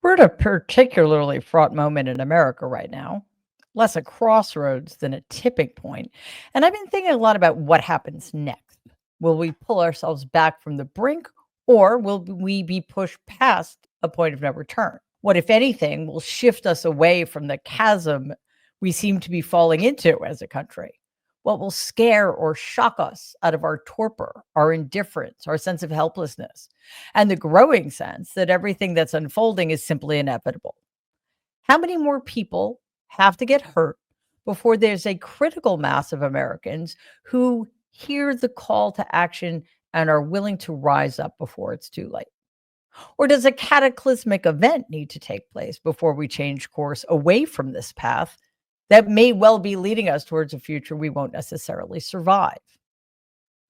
We're at a particularly fraught moment in America right now, less a crossroads than a tipping point. And I've been thinking a lot about what happens next. Will we pull ourselves back from the brink, or will we be pushed past a point of no return? What, if anything, will shift us away from the chasm we seem to be falling into as a country? What will scare or shock us out of our torpor, our indifference, our sense of helplessness, and the growing sense that everything that's unfolding is simply inevitable? How many more people have to get hurt before there's a critical mass of Americans who hear the call to action and are willing to rise up before it's too late? Or does a cataclysmic event need to take place before we change course away from this path that may well be leading us towards a future we won't necessarily survive?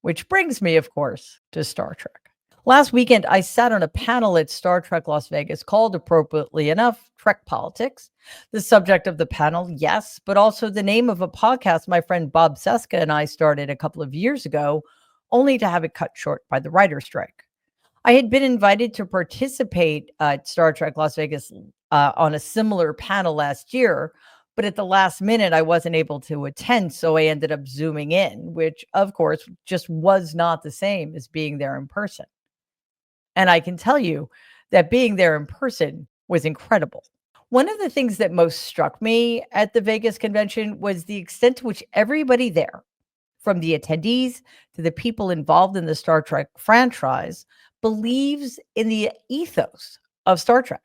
Which brings me, of course, to Star Trek. Last weekend, I sat on a panel at Star Trek Las Vegas called, appropriately enough, Trek Politics. The subject of the panel, yes, but also the name of a podcast my friend Bob Seska and I started a couple of years ago, only to have it cut short by the writer's strike. I had been invited to participate at Star Trek Las Vegas on a similar panel last year, but at the last minute, I wasn't able to attend, so I ended up Zooming in, which, of course, just was not the same as being there in person. And I can tell you that being there in person was incredible. One of the things that most struck me at the Vegas convention was the extent to which everybody there, from the attendees to the people involved in the Star Trek franchise, believes in the ethos of Star Trek,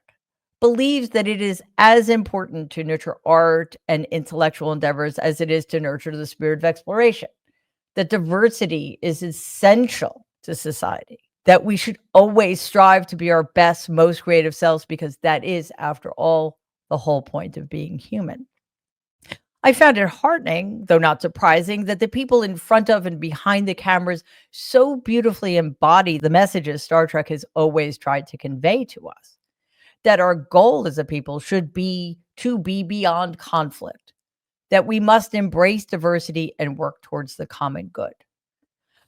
believes that it is as important to nurture art and intellectual endeavors as it is to nurture the spirit of exploration, that diversity is essential to society, that we should always strive to be our best, most creative selves, because that is, after all, the whole point of being human. I found it heartening, though not surprising, that the people in front of and behind the cameras so beautifully embody the messages Star Trek has always tried to convey to us. That our goal as a people should be to be beyond conflict, that we must embrace diversity and work towards the common good.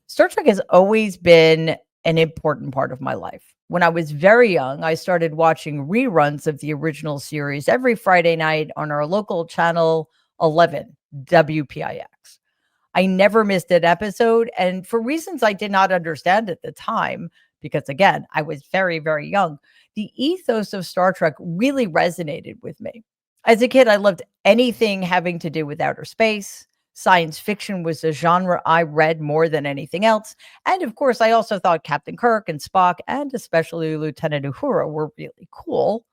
Star Trek has always been an important part of my life. When I was very young, I started watching reruns of the original series every Friday night on our local channel 11, WPIX. I never missed an episode, and for reasons I did not understand at the time, because again, I was very, very young, the ethos of Star Trek really resonated with me. As a kid, I loved anything having to do with outer space. Science fiction was a genre I read more than anything else. And of course, I also thought Captain Kirk and Spock, and especially Lieutenant Uhura, were really cool.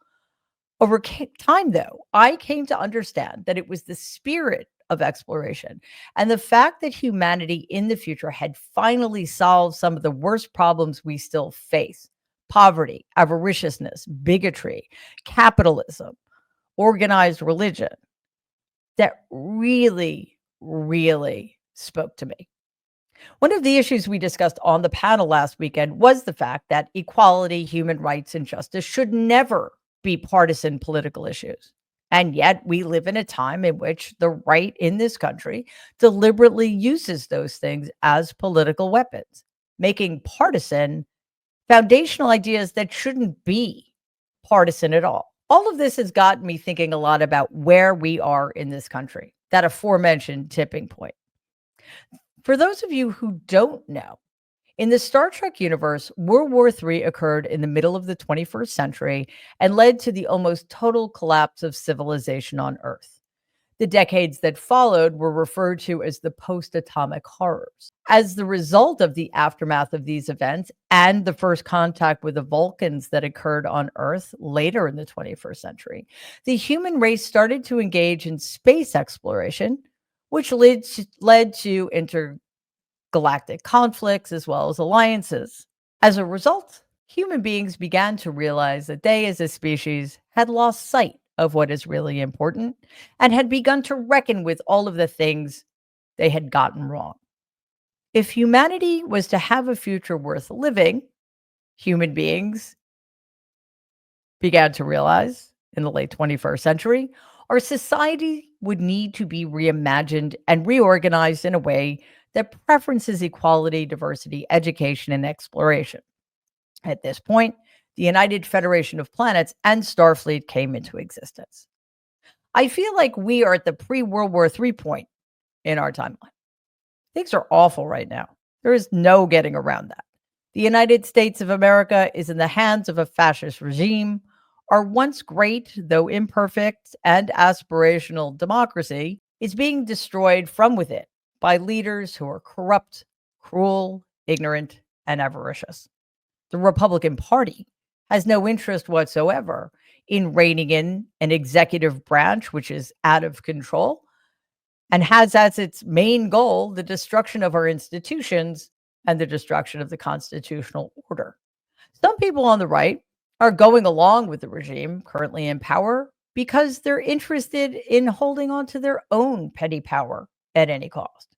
Over time, though, I came to understand that it was the spirit of exploration and the fact that humanity in the future had finally solved some of the worst problems we still face: poverty, avariciousness, bigotry, capitalism, organized religion, that really, really spoke to me. One of the issues we discussed on the panel last weekend was the fact that equality, human rights, and justice should never be partisan political issues. And yet, we live in a time in which the right in this country deliberately uses those things as political weapons, making partisan foundational ideas that shouldn't be partisan at all. All of this has gotten me thinking a lot about where we are in this country, that aforementioned tipping point. For those of you who don't know, in the Star Trek universe, World War III occurred in the middle of the 21st century and led to the almost total collapse of civilization on Earth. The decades that followed were referred to as the post-atomic horrors. As the result of the aftermath of these events and the first contact with the Vulcans that occurred on Earth later in the 21st century, the human race started to engage in space exploration, which led to intergalactic conflicts as well as alliances. As a result, human beings began to realize that they as a species had lost sight of what is really important and had begun to reckon with all of the things they had gotten wrong. If humanity was to have a future worth living, human beings began to realize in the late 21st century, our society would need to be reimagined and reorganized in a way that preferences equality, diversity, education, and exploration. At this point, the United Federation of Planets and Starfleet came into existence. I feel like we are at the pre-World War III point in our timeline. Things are awful right now. There is no getting around that. The United States of America is in the hands of a fascist regime. Our once great, though imperfect and aspirational democracy is being destroyed from within by leaders who are corrupt, cruel, ignorant, and avaricious. The Republican Party has no interest whatsoever in reining in an executive branch which is out of control and has as its main goal the destruction of our institutions and the destruction of the constitutional order. Some people on the right are going along with the regime currently in power because they're interested in holding on to their own petty power at any cost.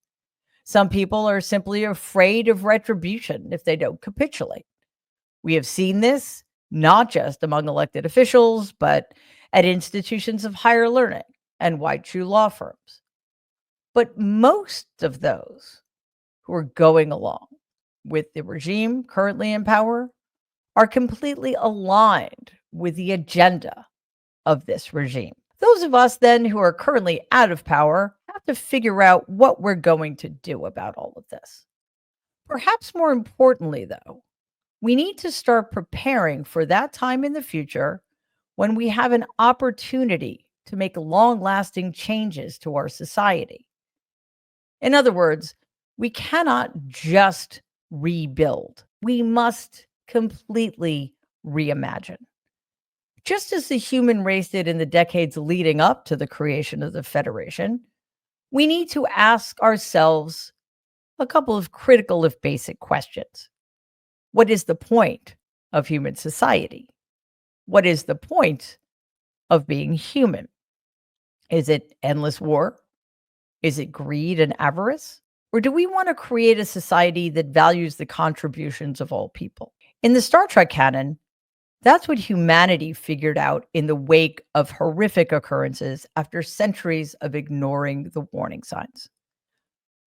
Some people are simply afraid of retribution if they don't capitulate. We have seen this not just among elected officials, but at institutions of higher learning and white shoe law firms. But most of those who are going along with the regime currently in power are completely aligned with the agenda of this regime. Those of us then who are currently out of power have to figure out what we're going to do about all of this. Perhaps more importantly, though, we need to start preparing for that time in the future when we have an opportunity to make long-lasting changes to our society. In other words, we cannot just rebuild. We must completely reimagine. Just as the human race did in the decades leading up to the creation of the Federation, we need to ask ourselves a couple of critical, if basic, questions. What is the point of human society? What is the point of being human? Is it endless war? Is it greed and avarice? Or do we want to create a society that values the contributions of all people? In the Star Trek canon, that's what humanity figured out in the wake of horrific occurrences after centuries of ignoring the warning signs.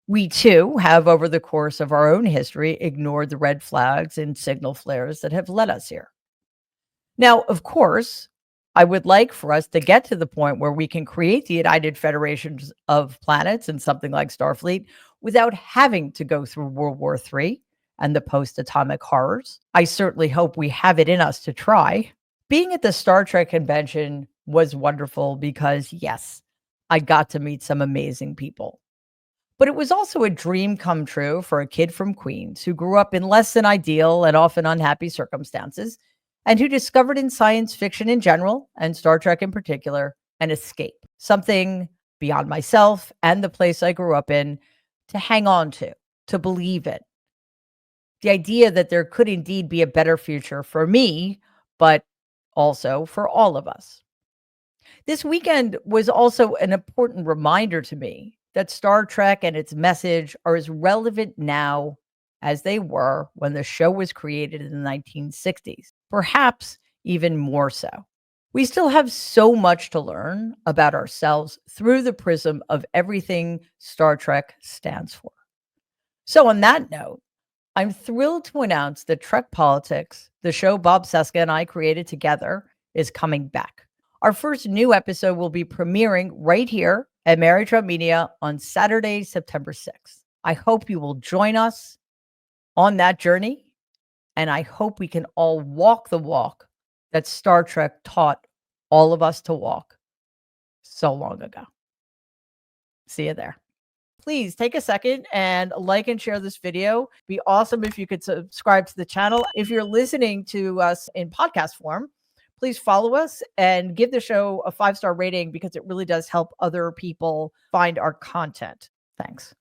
We too have, over the course of our own history, ignored the red flags and signal flares that have led us here. Now, of course, I would like for us to get to the point where we can create the United Federations of Planets and something like Starfleet without having to go through World War III and the post-atomic horrors. I certainly hope we have it in us to try. Being at the Star Trek convention was wonderful because, yes, I got to meet some amazing people. But it was also a dream come true for a kid from Queens who grew up in less than ideal and often unhappy circumstances, and who discovered in science fiction in general, and Star Trek in particular, an escape, something beyond myself and the place I grew up in, to hang on to believe in. The idea that there could indeed be a better future for me, but also for all of us. This weekend was also an important reminder to me that Star Trek and its message are as relevant now as they were when the show was created in the 1960s, perhaps even more so. We still have so much to learn about ourselves through the prism of everything Star Trek stands for. So on that note, I'm thrilled to announce that Trek Politics, the show Bob Seska and I created together, is coming back. Our first new episode will be premiering right here at Mary Trump Media on Saturday, September 6th. I hope you will join us on that journey, and I hope we can all walk the walk that Star Trek taught all of us to walk so long ago. See you there. Please take a second and like and share this video. It'd be awesome if you could subscribe to the channel. If you're listening to us in podcast form, please follow us and give the show a 5-star rating because it really does help other people find our content. Thanks.